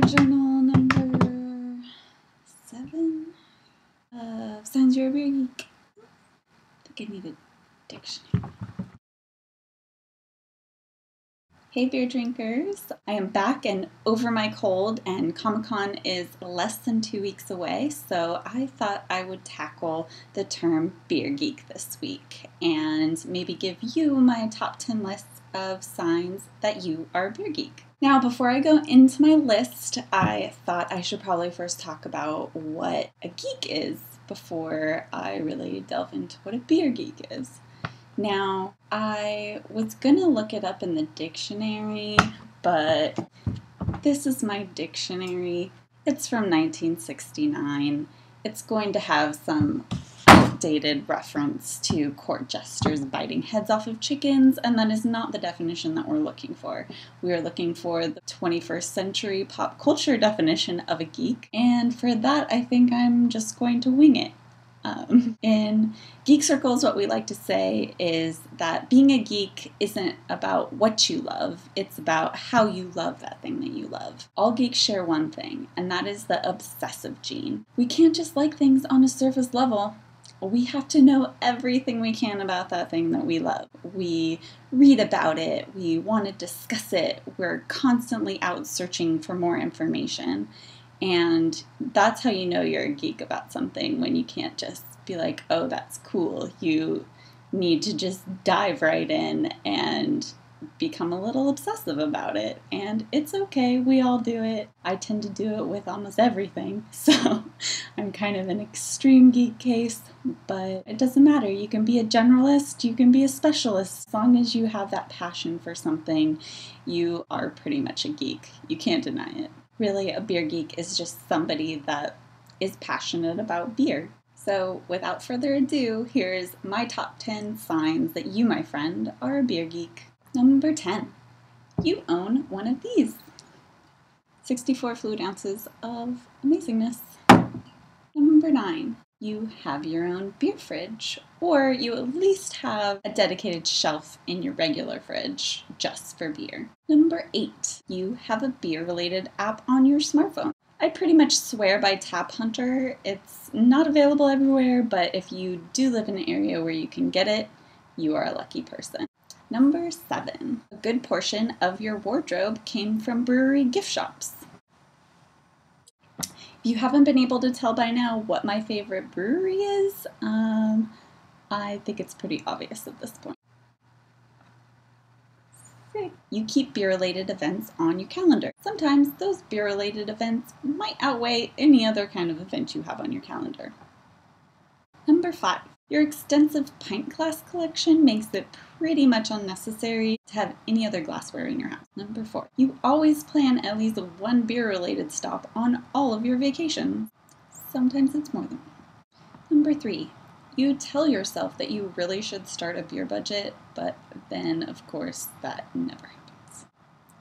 Journal number 7 of Signs You're a Beer Geek. I think I need a dictionary. Hey beer drinkers, I am back and over my cold, and Comic-Con is less than 2 weeks away, so I thought I would tackle the term beer geek this week and maybe give you my top 10 lists of signs that you are a beer geek. Now, before I go into my list, I thought I should probably first talk about what a geek is before I really delve into what a beer geek is. Now, I was gonna look it up in the dictionary, but this is my dictionary. It's from 1969. It's going to have some outdated reference to court jesters biting heads off of chickens, and that is not the definition that we're looking for. We are looking for the 21st century pop culture definition of a geek, and for that, I think I'm just going to wing it. In geek circles, what we like to say is that being a geek isn't about what you love, it's about how you love that thing that you love. All geeks share one thing, and that is the obsessive gene. We can't just like things on a surface level. We have to know everything we can about that thing that we love. We read about it, we want to discuss it, we're constantly out searching for more information. And that's how you know you're a geek about something, when you can't just be like, oh, that's cool. You need to just dive right in and become a little obsessive about it. And it's okay, we all do it. I tend to do it with almost everything. So I'm kind of an extreme geek case, but it doesn't matter. You can be a generalist, you can be a specialist. As long as you have that passion for something, you are pretty much a geek. You can't deny it. Really, a beer geek is just somebody that is passionate about beer. So without further ado, here's my top 10 signs that you, my friend, are a beer geek. Number 10, you own one of these. 64 fluid ounces of amazingness. Number 9, you have your own beer fridge, or you at least have a dedicated shelf in your regular fridge just for beer. Number 8, you have a beer-related app on your smartphone. I pretty much swear by Tap Hunter. It's not available everywhere, but if you do live in an area where you can get it, you are a lucky person. Number 7, a good portion of your wardrobe came from brewery gift shops. If you haven't been able to tell by now what my favorite brewery is, I think it's pretty obvious at this point. 6, you keep beer-related events on your calendar. Sometimes those beer-related events might outweigh any other kind of event you have on your calendar. Number 5, your extensive pint glass collection makes it pretty much unnecessary to have any other glassware in your house. Number 4, you always plan at least one beer-related stop on all of your vacations. Sometimes it's more than one. Number 3, you tell yourself that you really should start a beer budget, but then, of course, that never happens.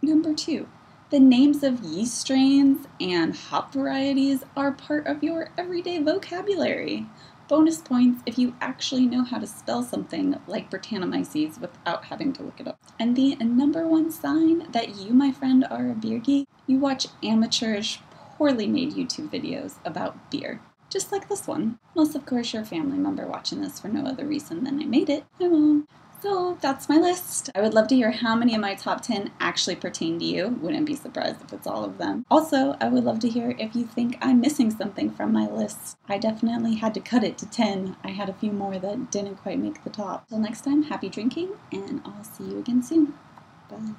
Number 2, the names of yeast strains and hop varieties are part of your everyday vocabulary. Bonus points if you actually know how to spell something like Brettanomyces without having to look it up. And the number 1 sign that you, my friend, are a beer geek, you watch amateurish, poorly made YouTube videos about beer. Just like this one. Unless, of course, you're a family member watching this for no other reason than I made it. I won't. So that's my list. I would love to hear how many of my top 10 actually pertain to you. Wouldn't be surprised if it's all of them. Also, I would love to hear if you think I'm missing something from my list. I definitely had to cut it to 10. I had a few more that didn't quite make the top. Till next time, happy drinking, and I'll see you again soon. Bye.